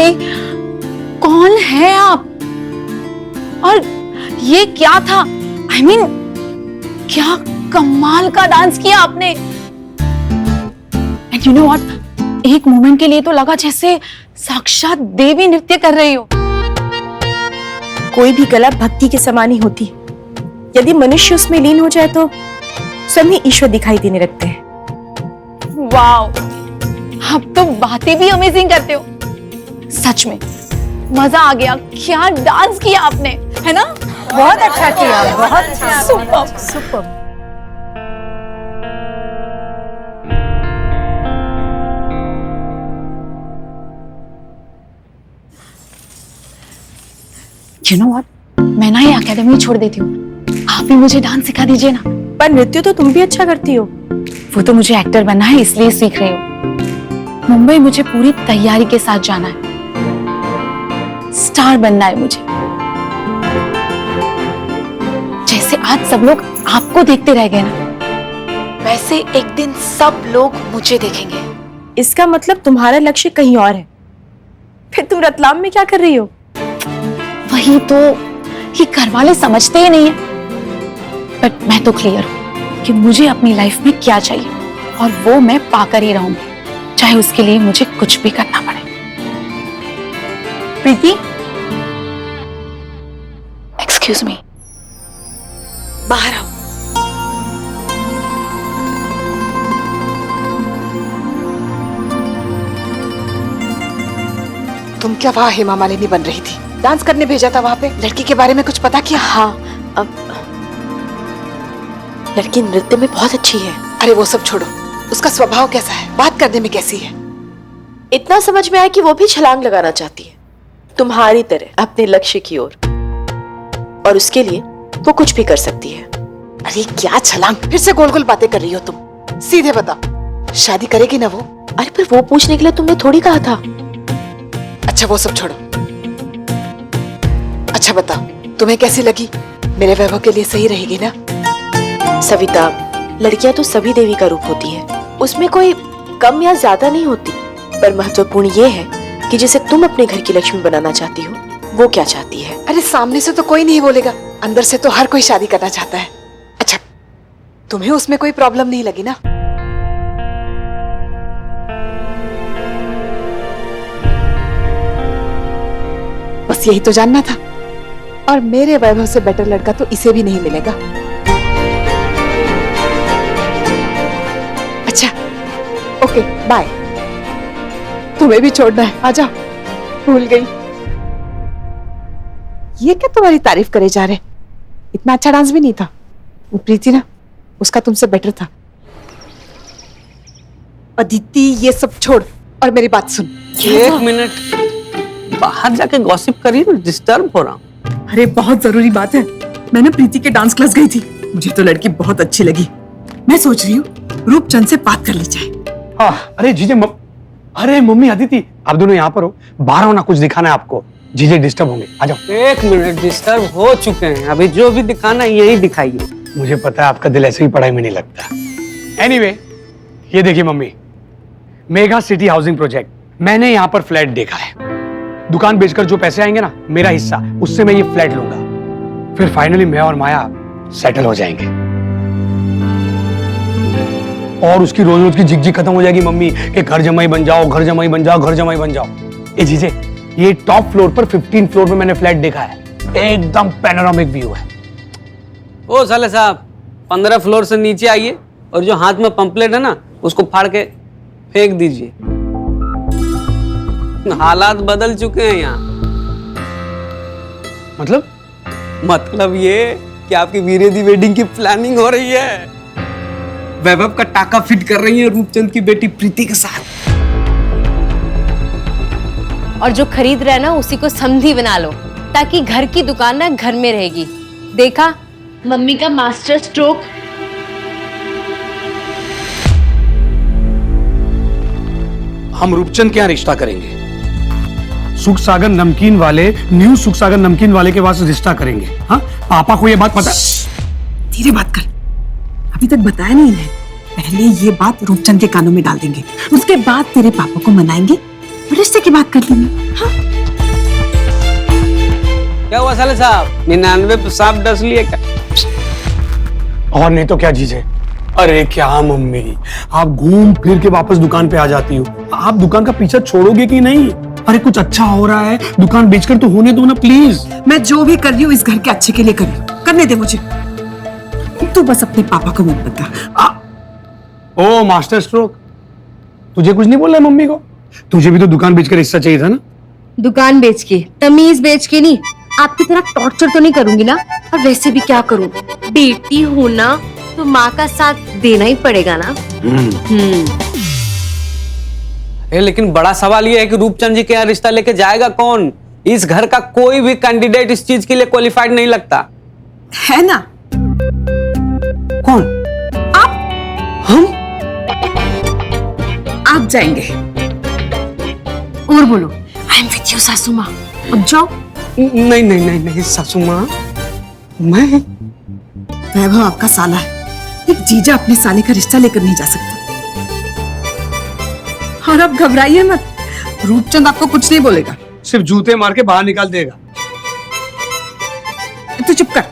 हे, कौन है आप? और ये क्या था? I mean, क्या कमाल का डांस किया आपने। And you know what? एक मोमेंट के लिए तो लगा जैसे साक्षात देवी नृत्य कर रही हो। कोई भी कला भक्ति के समान ही होती है। यदि मनुष्य उसमें लीन हो जाए तो सभी ईश्वर दिखाई देने लगते हैं। वाओ, आप तो बातें भी अमेजिंग करते हो। सच में मजा आ गया। क्या डांस किया आपने, है ना? बहुत अच्छा किया, बहुत अच्छा। Super super. You know what? मैं ना ये एकेडमी छोड़ देती हूँ। आप भी मुझे डांस सिखा दीजिए ना। पर नृत्य तो तुम भी अच्छा करती हो। वो तो मुझे एक्टर बनना है इसलिए सीख रही हूँ। मुंबई मुझे पूरी तैयारी के साथ जाना है। स्टार बनना है मुझे। जैसे आज सब लोग आपको देखते रह गए ना, वैसे एक दिन सब लोग मुझे देखेंगे। इसका मतलब तुम्हारा लक्ष्य कहीं और है। फिर तुम रतलाम में क्या कर रही हो? वही तो ये घर वाले समझते ही नहीं है। बट मैं तो क्लियर हूं कि मुझे अपनी लाइफ में क्या चाहिए और वो मैं पाकर ही रहूंगी, चाहे उसके लिए मुझे कुछ भी करना पड़े। प्रीति, एक्सक्यूज मी, बाहर आओ। तुम क्या वहाँ हेमा मालिनी बन रही थी? डांस करने भेजा था वहाँ पे? लड़की के बारे में कुछ पता किया? हाँ, अब लड़की नृत्य में बहुत अच्छी है। अरे वो सब छोड़ो, उसका स्वभाव कैसा है, बात करने में कैसी है? इतना समझ में आया कि वो भी छलांग लगाना चाहती है तुम्हारी तरह अपने लक्ष्य की ओर, और उसके लिए वो कुछ भी कर सकती है। अरे क्या छलांग, फिर से गोल गोल बातें कर रही हो तुम। सीधे बताओ, शादी करेगी ना वो? अरे पर वो पूछने के लिए तुमने थोड़ी कहा था। अच्छा वो सब छोड़ो। अच्छा बताओ, तुम्हें कैसी लगी? मेरे वैभव के लिए सही रहेगी ना? सविता, लड़कियां तो सभी देवी का रूप होती हैं। उसमें कोई कम या ज्यादा नहीं होती। पर महत्वपूर्ण ये है कि जिसे तुम अपने घर की लक्ष्मी बनाना चाहती हो, वो क्या चाहती है। अरे सामने से तो कोई नहीं बोलेगा, अंदर से तो हर कोई शादी करना चाहता है। अच्छा, तुम्हें उसमें कोई प्रॉब्लम नहीं लगी ना? बस यही तो जानना था। और मेरे वैभव से बेटर लड़का तो इसे भी नहीं मिलेगा। अच्छा, ओके, बाय। तुम्हें भी छोड़ना है, आ जाओ। भूल गई। ये क्या तुम्हारी तारीफ करे जा रहे? इतना अच्छा डांस भी नहीं था। वो प्रीति ना, उसका तुमसे बेटर था। अदिति, ये सब छोड़ और मेरी बात सुन। एक मिनट, बाहर जाके गॉसिप करिए ना, डिस्टर्ब हो रहा हूँ। अरे बहुत जरूरी बात है। मैं ना प्रीति के डांस क्लास गई थी, मुझे तो लड़की बहुत अच्छी लगी। मैं सोच रही हूँ रूपचंद से बात कर ली जाए। अरे जीजे अरे मम्मी अदिति, आप दोनों यहाँ पर हो, बाहर हो ना, कुछ दिखाना है आपको। जीजे डिस्टर्ब होंगे, आ जाओ। एक मिनट, डिस्टर्ब हो चुके हैं, अभी जो भी दिखाना है यही दिखाइए। मुझे पता है आपका दिल ऐसे ही पढ़ाई में नहीं लगता। एनीवे, ये देखिए mummy, mega city housing project, मैंने यहाँ पर फ्लैट देखा है। दुकान बेचकर जो पैसे आएंगे ना, मेरा हिस्सा, उससे मैं ये फ्लैट लूंगा। फिर फाइनली मैं और माया सेटल हो जाएंगे और उसकी रोज रोज की झिकझिक खत्म हो जाएगी मम्मी कि घर जमाई बन जाओ, घर जमाई बन जाओ, घर जमाई बन जाओ। ए जीजे, ये टॉप फ्लोर पर 15 फ्लोर में मैंने फ्लैट देखा है, एकदम पैनोरामिक व्यू है। ओ साले साहब, 15 फ्लोर से नीचे आइए और जो हाथ में पंपलेट है ना, उसको फाड़ के फेंक दीजिए। हालात बदल चुके हैं यहाँ। मतलब ये कि आपकी वीरेदी वेडिंग की प्लानिंग हो रही है। वैभव का टाका फिट कर रही है रूपचंद की बेटी प्रीति के साथ। और जो खरीद रहा है ना, उसी को समधी बना लो, ताकि घर की दुकान ना घर में रहेगी। देखा मम्मी का मास्टर स्ट्रोक। हम रूपचंद के यहाँ रिश्ता करेंगे, सुख सागर नमकीन वाले, न्यू सुख सागर नमकीन वाले के पास रिश्ता करेंगे। हाँ, पापा को ये बात पता। धीरे बात कर, अभी तक बताया नहीं है। पहले ये बात रूपचंद के कानों में डाल देंगे, उसके बाद तेरे पापा को मनाएंगे रिश्ते की बात कर लेंगे। हाँ? क्या हुआ साले साहब, 99 पे सांप डस लिए क्या? और नहीं तो क्या जीजे। अरे क्या मम्मी, आप घूम फिर के वापस दुकान पे आ जाती हो। आप दुकान का पीछा छोड़ोगे कि नहीं? अरे कुछ अच्छा हो रहा है, दुकान बेचकर तो होने दो ना प्लीज। मैं जो भी कर रही हूँ इस घर के अच्छे के लिए कर रही हूँ, करने दे मुझे। तू बस अपने पापा को मत बता। ओ मास्टर स्ट्रोक, तुझे कुछ नहीं बोला मम्मी को? तुझे भी तो दुकान बेचकर हिस्सा चाहिए था ना? दुकान बेच के, तमीज बेच के नहीं। आपकी तरह टॉर्चर तो नहीं करूंगी ना, और वैसे भी क्या करूं, बेटी हूं ना, तो माँ का साथ देना ही पड़ेगा ना। लेकिन बड़ा सवाल ये है कि रूपचंद जी के यहाँ रिश्ता लेके जाएगा कौन? इस घर का कोई भी कैंडिडेट इस चीज के लिए क्वालिफाइड नहीं लगता है ना? कौन? हम आप जाएंगे। और बोलो, आई एम विथ यू सासू माँ। अब जाओ। नहीं नहीं नहीं नहीं सासू माँ, मैं वैभव आपका साला है, एक जीजा अपने साले का रिश्ता लेकर नहीं जा सकता। और अब घबराइए मत, रूपचंद आपको कुछ नहीं बोलेगा। सिर्फ जूते मार के बाहर निकाल देगा। तू चुप कर।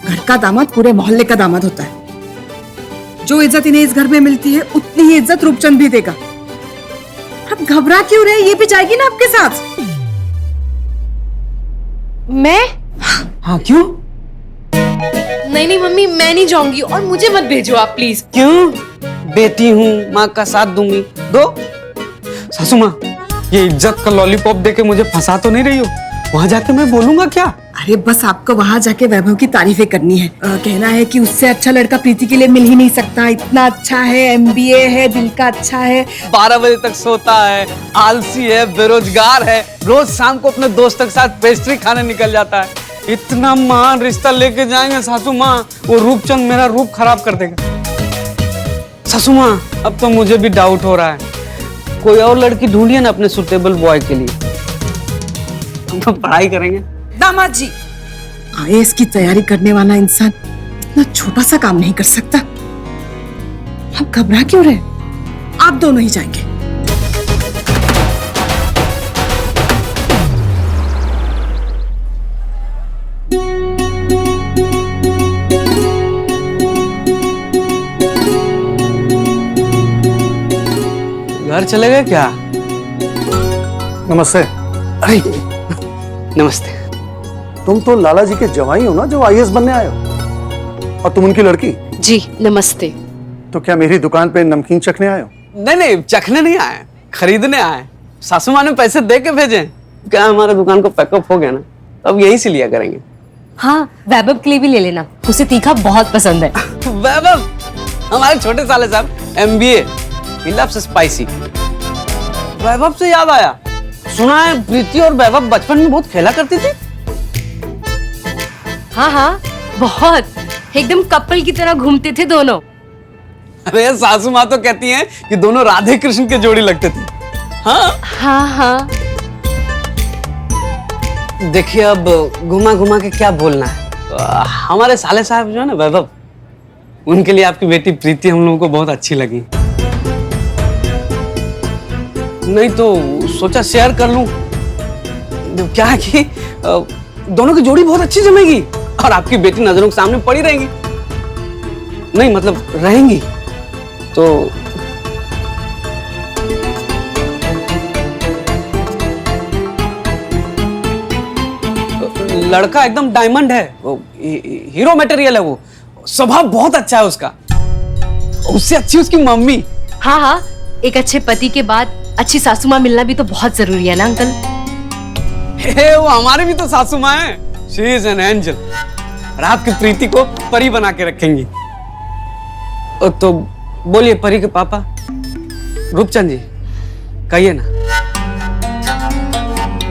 घर का दामाद पूरे मोहल्ले का दामाद होता है। जो इज्जत इन्हें इस घर में मिलती है उतनी ही इज्जत रूपचंद भी देगा। अब घबरा क्यों रहे, ये भी जाएगी ना आपके साथ। मैं? हाँ क्यों? नहीं नहीं मम्मी, मैं नहीं जाऊंगी, और मुझे मत भेजो आप प्लीज। क्यों? बेटी हूँ, माँ का साथ दूंगी। दो सासू माँ, ये इज्जत का लॉलीपॉप देके मुझे फंसा तो नहीं रही हो? वहां जाके मैं बोलूंगा क्या? अरे बस आपको वहां जाके वैभव की तारीफें करनी है। कहना है कि उससे अच्छा लड़का प्रीति के लिए मिल ही नहीं सकता, इतना अच्छा है, MBA है, दिल का अच्छा है, 12 बजे तक सोता है, आलसी है, बेरोजगार है, रोज शाम को अपने दोस्तों के साथ पेस्ट्री खाने निकल जाता है। इतना महान रिश्ता लेके जाएंगे सासू माँ, वो रूपचंद मेरा रूप खराब कर देगा। सासू माँ, अब तो मुझे भी डाउट हो रहा है, कोई और लड़की ढूंढिए ना अपने सुटेबल बॉय के लिए। हम तो पढ़ाई करेंगे। दामाद जी, IAS की तैयारी करने वाला इंसान इतना छोटा सा काम नहीं कर सकता। आप घबरा क्यों रहे? आप दोनों ही जाएंगे। घर चले गए क्या? नमस्ते। अरे नमस्ते। तुम तो लाला जी के जवाई हो ना, जो IAS बनने आए हो? और तुम उनकी लड़की? जी नमस्ते। तो क्या मेरी दुकान पे नमकीन चखने आए हो? नहीं नहीं, चखने नहीं आए, खरीदने आए। सासू माँ ने पैसे दे के भेजे। क्या हमारे दुकान को पैकअप हो गया ना, अब यहीं से लिया करेंगे। हाँ, वैभव के लिए भी ले लेना, उसे तीखा बहुत पसंद है। वैभव, हमारे छोटे साले साहब, MBA, he loves spicy। वैभव से याद आया, सुना है प्रीति और वैभव बचपन में बहुत खेला करती थी। हाँ हाँ, बहुत, एकदम कपल की तरह घूमते थे दोनों। अरे सासू माँ तो कहती हैं कि दोनों राधे कृष्ण के जोड़ी लगते थे। हाँ हाँ हाँ। देखिए, अब घुमा घुमा के क्या बोलना है। हमारे साले साहब जो है ना वैभव, उनके लिए आपकी बेटी प्रीति हम लोगों को बहुत अच्छी लगी। नहीं तो सोचा शेयर कर लूं। क्या है कि दोनों की जोड़ी बहुत अच्छी जमेगी और आपकी बेटी नजरों के सामने पड़ी रहेंगी। नहीं मतलब रहेंगी तो लड़का एकदम डायमंड है, हीरो मटेरियल है, वो स्वभाव बहुत अच्छा है उसका, उससे अच्छी उसकी मम्मी। हाँ हाँ, एक अच्छे पति के बाद अच्छी सासू माँ मिलना भी तो बहुत जरूरी है ना अंकल। वो हमारे भी तो सासू माँ है, शी इज एन एंजल, और आपकी प्रीति को परी बना के रखेंगी। तो बोलिए परी के पापा, रूपचंद जी, कहिए ना।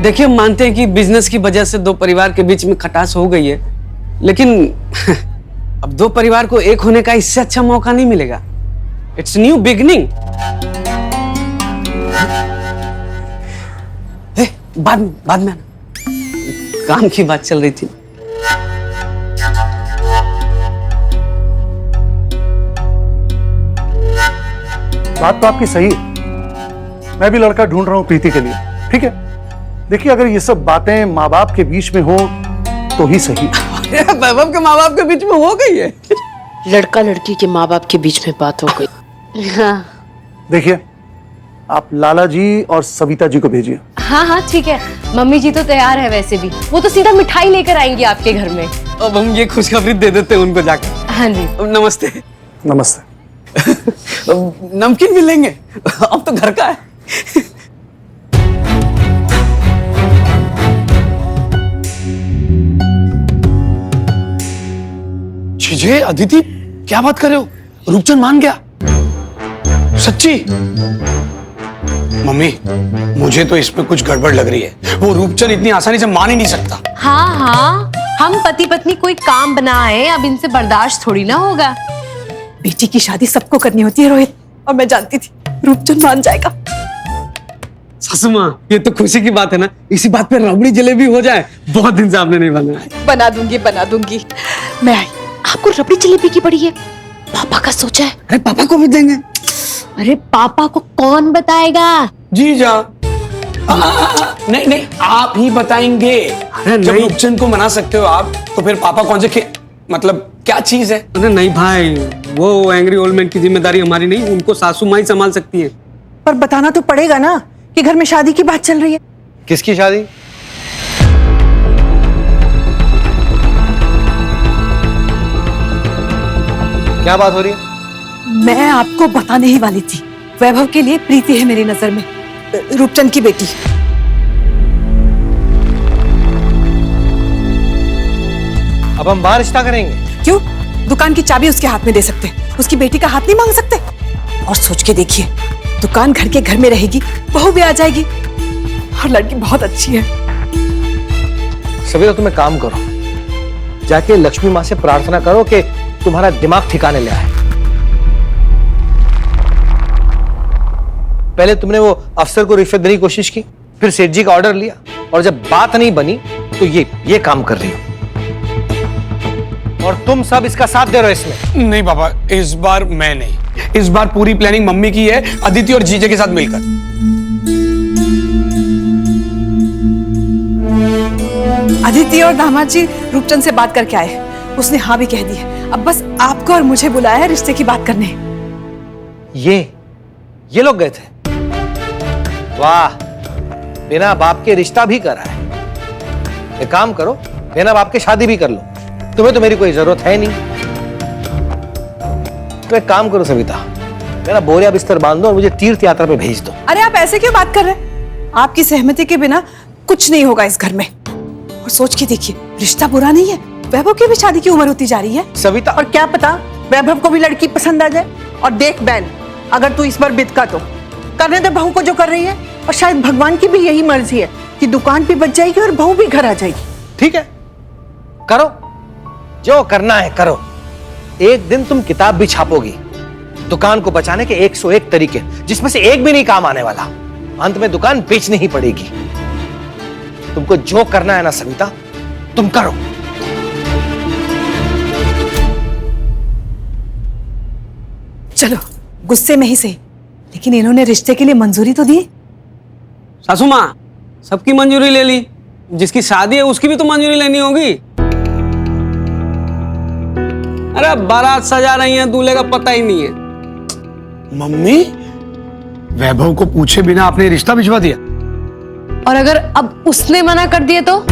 देखिए, हम मानते हैं कि बिजनेस की वजह से दो परिवार के बीच में खटास हो गई है, लेकिन अब दो परिवार को एक होने का इससे अच्छा मौका नहीं मिलेगा। It's new beginning. बाद में आना, काम की बात चल रही थी। बात तो आपकी सही है, मैं भी लड़का ढूंढ रहा हूँ प्रीति के लिए, ठीक है? देखिए, अगर ये सब बातें माँ बाप के बीच में हो तो ही सही। वैभव के माँ बाप के बीच में हो गई है। लड़का लड़की के माँ बाप के बीच में बात हो गई। हाँ देखिए, आप लाला जी और सविता जी को भेजिए। हाँ हाँ ठीक है, मम्मी जी तो तैयार है वैसे भी, वो तो सीधा मिठाई लेकर आएंगी आपके घर में। अब हम ये खुशखबरी दे देते हैं उनको जाकर। हाँ जी। नमस्ते। नमस्ते। नमकीन भी लेंगे, अब तो घर का है। चीजे अदिति, क्या बात कर रहे हो? रूपचंद मान गया? सच्ची? मम्मी, मुझे तो इसमें कुछ गड़बड़ लग रही है। वो रूपचंद इतनी आसानी से मान ही नहीं सकता। हाँ हाँ, हम पति पत्नी कोई काम बनाए, अब इनसे बर्दाश्त थोड़ी ना होगा। बेटी की शादी सबको करनी होती है रोहित, और मैं जानती थी रूपचंद मान जाएगा। सासू माँ, ये तो खुशी की बात है ना, इसी बात पे रबड़ी जलेबी हो जाए। बहुत दिन से आपने नहीं बनाया। बना दूंगी बना दूंगी। मैं आई। आपको रबड़ी जलेबी की पड़ी है? पापा का सोचा है? अरे पापा को भी देंगे। अरे पापा को कौन बताएगा? जीजा। नहीं नहीं, आप ही बताएंगे। जब नहीं। रूपचंद को मना सकते हो आप, तो फिर पापा कौन से मतलब क्या चीज है? अरे नहीं भाई, वो एंग्री ओल्ड मैन की जिम्मेदारी हमारी नहीं, उनको सासू माँ ही संभाल सकती है। पर बताना तो पड़ेगा ना कि घर में शादी की बात चल रही है। किसकी शादी? क्या बात हो रही है? मैं आपको बताने ही वाली थी। वैभव के लिए प्रीति है मेरी नजर में, रूपचंद की बेटी। अब हम बाहर रिश्ता करेंगे? क्यों? दुकान की चाबी उसके हाथ में दे सकते, उसकी बेटी का हाथ नहीं मांग सकते? और सोच के देखिए, दुकान घर के घर में रहेगी, बहू भी आ जाएगी, और लड़की बहुत अच्छी है। सविता, तुम एक काम करो, जाके लक्ष्मी माँ से प्रार्थना करो कि तुम्हारा दिमाग ठिकाने ले आए। पहले तुमने वो अफसर को रिश्वत देने की कोशिश की, फिर सेठ जी का ऑर्डर लिया, और जब बात नहीं बनी तो ये काम कर रही हो, और तुम सब इसका साथ दे रहे हो इसमें। नहीं पापा, इस बार मैं नहीं। इस बार पूरी प्लानिंग मम्मी की है, अदिति और जीजे के साथ मिलकर। अदिति और दामाद जी रूपचंद से बात करके आए, उसने हाँ भी कह दी है। अब बस आपको और मुझे बुलाया है रिश्ते की बात करने। ये लोग गए थे? वाह, बिना बाप के रिश्ता भी करा है। एक काम करो, बिना बाप के शादी भी कर लो, तुम्हें तो मेरी कोई जरूरत है नहीं। तो एक काम करो सविता, मेरा बोरिया बिस्तर बांध दो और मुझे तीर्थ यात्रा पे भेज दो। अरे आप ऐसे क्यों बात कर रहे हैं? आपकी सहमति के बिना कुछ नहीं होगा इस घर में। और सोच के देखिए, रिश्ता बुरा नहीं है, वैभव की भी शादी की उम्र होती जा रही है। सविता, और क्या पता वैभव को भी लड़की पसंद आ जाए। और देख बहन, अगर तू इस बार बिदका तो करने दे बहू को जो कर रही है, और शायद भगवान की भी यही मर्जी है कि दुकान भी बच जाएगी और बहू भी घर आ जाएगी। ठीक है, करो जो करना है करो। एक दिन तुम किताब भी छापोगी, दुकान को बचाने के 101 तरीके, जिसमें से एक भी नहीं काम आने वाला। अंत में दुकान बेचनी ही पड़ेगी। तुमको जो करना है ना सविता, तुम करो। चलो, गुस्से में ही सही, लेकिन इन्होंने रिश्ते के लिए मंजूरी तो दी। सासू माँ, सबकी मंजूरी ले ली, जिसकी शादी है उसकी भी तो मंजूरी लेनी होगी। अरे बारात सजा रही है, दूल्हे का पता ही नहीं है। मम्मी, वैभव को पूछे बिना आपने रिश्ता भिजवा दिया? और अगर अब उसने मना कर दिया तो?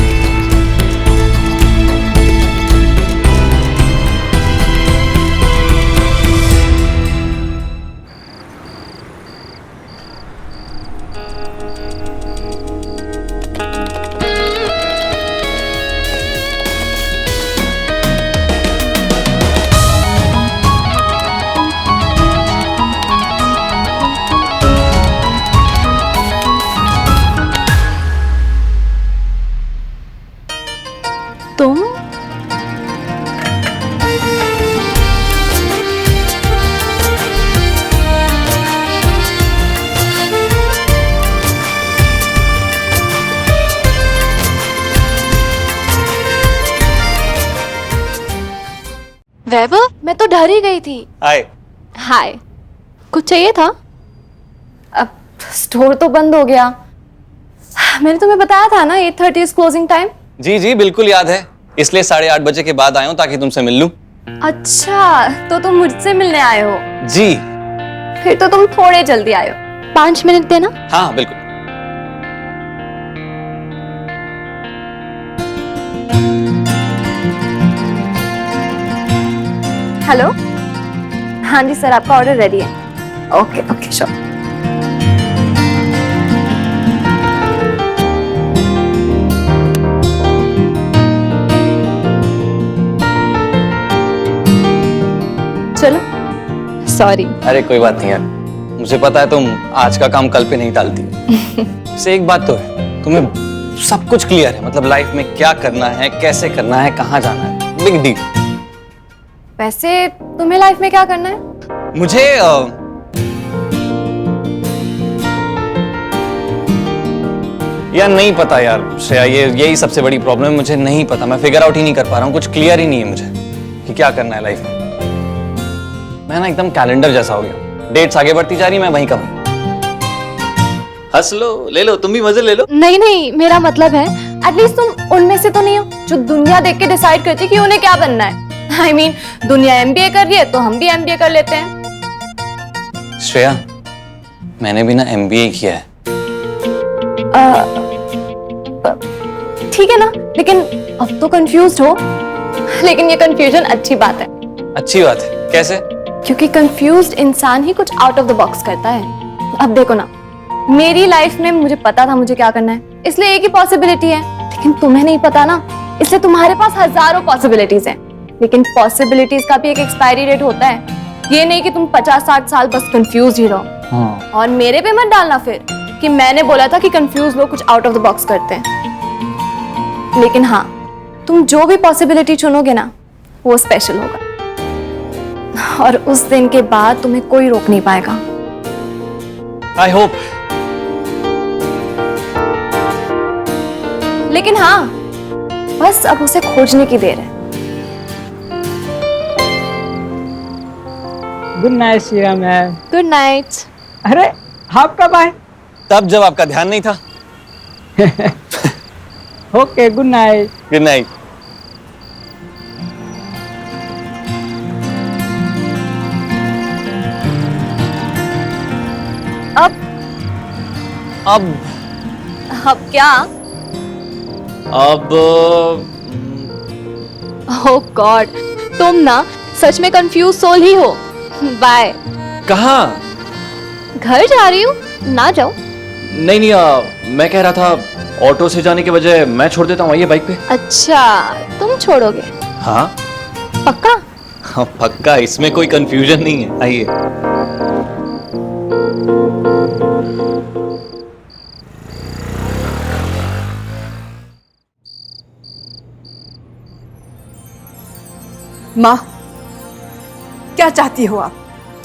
तुम? वैभव, मैं तो डर ही गई थी। आए। हाय, कुछ चाहिए था? स्टोर तो बंद हो गया। मैंने तुम्हें बताया था ना 8:30 इज क्लोजिंग टाइम। जी जी बिल्कुल याद है, इसलिए 8:30 बजे के बाद आया हूँ ताकि तुमसे मिल लूं। अच्छा, तो तुम मुझसे मिलने आए हो? जी। फिर तो तुम थोड़े जल्दी आए हो। 5 मिनट देना। हाँ बिल्कुल। हेलो, हाँ जी सर, आपका ऑर्डर रेडी है। Okay okay sure. चलो, सॉरी। अरे कोई बात नहीं यार, मुझे पता है तुम आज का काम कल पे नहीं टालती। से एक बात तो है, तुम्हें सब कुछ क्लियर है, मतलब लाइफ में क्या करना है, कैसे करना है, कहाँ जाना है, बिग डील। वैसे तुम्हें लाइफ में क्या करना है? मुझे यार नहीं पता यार श्रेया, यही सबसे बड़ी प्रॉब्लम है, मुझे नहीं पता, मैं फिगर आउट ही नहीं कर पा रहा हूँ, कुछ क्लियर ही नहीं है मुझे कि क्या करना है लाइफ में। मैं ना एकदम कैलेंडर जैसा हो गया, डेट्स आगे बढ़ती जा रही है, मैं वहीं का हूं। हंस लो, ले लो, तुम भी मजे ले लो। नहीं नहीं, मेरा मतलब है एटलीस्ट तुम उनमें से तो नहीं हो जो दुनिया देख के डिसाइड करती कि उन्हें क्या बनना है। I mean, दुनिया MBA कर रही है तो हम भी MBA कर लेते हैं। श्रेया, मैंने भी ना MBA किया है। ठीक है ना, लेकिन अब तो कंफ्यूज्ड हो। लेकिन ये कंफ्यूजन अच्छी बात है। अच्छी बात है, कैसे? क्योंकि कंफ्यूज्ड इंसान ही कुछ आउट ऑफ द बॉक्स करता है। अब देखो ना, मेरी लाइफ में मुझे पता था मुझे क्या करना है, इसलिए एक ही पॉसिबिलिटी है, लेकिन तुम्हें नहीं पता ना, इसलिए तुम्हारे पास हजारों पॉसिबिलिटीज हैं। लेकिन पॉसिबिलिटीज का भी एक एक्सपायरी डेट होता है, ये नहीं कि तुम 50-60 साल बस कंफ्यूज ही रहो। हाँ। और मेरे पे मत डालना फिर कि मैंने बोला था कि कंफ्यूज लोग कुछ आउट ऑफ द बॉक्स करते हैं। लेकिन हाँ, तुम जो भी पॉसिबिलिटी चुनोगे ना, वो स्पेशल होगा, और उस दिन के बाद तुम्हें कोई रोक नहीं पाएगा। I hope. लेकिन हाँ, बस अब उसे खोजने की देर है। Good night Shreya ma'am. Good night. अरे आप कब आए? तब जब आपका ध्यान नहीं था। Okay, good night. Good night. अब क्या? अब ओह गॉड, तुम ना सच में कंफ्यूज सोल ही हो। बाय। कहाँ? घर जा रही हूँ, ना जाओ। नहीं, मैं कह रहा था ऑटो से जाने के बजाय मैं छोड़ देता हूँ, आइए बाइक पे। अच्छा, तुम छोड़ोगे? हाँ पक्का? हाँ पक्का, इसमें कोई कंफ्यूजन नहीं है, आइए। माँ, क्या चाहती हो आप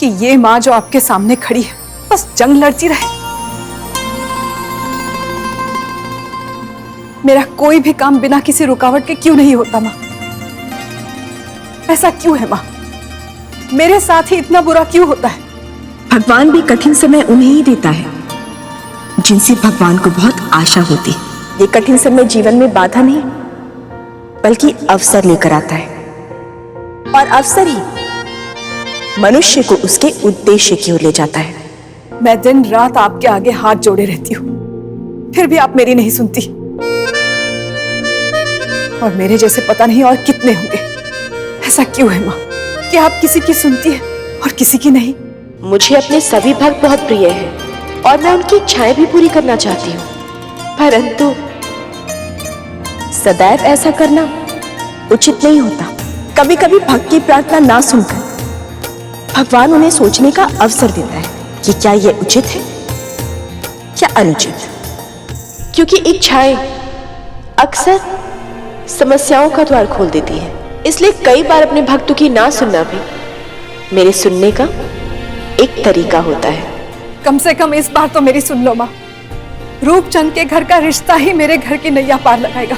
कि ये माँ जो आपके सामने खड़ी है बस जंग लड़ती रहे? मेरा कोई भी काम बिना किसी रुकावट के क्यों नहीं होता माँ? ऐसा क्यों है माँ? मेरे साथ ही इतना बुरा क्यों होता है? भगवान भी कठिन समय उन्हें ही देता है जिनसे भगवान को बहुत आशा होती है। ये कठिन समय जीवन में बाधा नहीं बल्कि अवसर लेकर आता है, और अवसर ही मनुष्य को उसके उद्देश्य की ओर ले जाता है। मैं दिन रात आपके आगे हाथ जोड़े रहती हूँ, फिर भी आप मेरी नहीं सुनती, और मेरे जैसे पता नहीं और कितने होंगे। ऐसा क्यों है माँ कि आप किसी की सुनती है और किसी की नहीं? मुझे अपने सभी भक्त बहुत प्रिय हैं और मैं उनकी इच्छाएं भी पूरी करना चाहती हूँ, परंतु सदैव ऐसा करना उचित नहीं होता। कभी कभी भक्त की प्रार्थना ना सुनकर भगवान उन्हें सोचने का अवसर देता है कि क्या यह उचित है या अनुचित, क्योंकि इच्छाएं अक्सर समस्याओं का द्वार खोल देती है। इसलिए कई बार अपने भक्तों की ना सुनना भी मेरे सुनने का एक तरीका होता है। कम से कम इस बार तो मेरी सुन लो माँ, रूपचंद के घर का रिश्ता ही मेरे घर की नैया पार लगाएगा।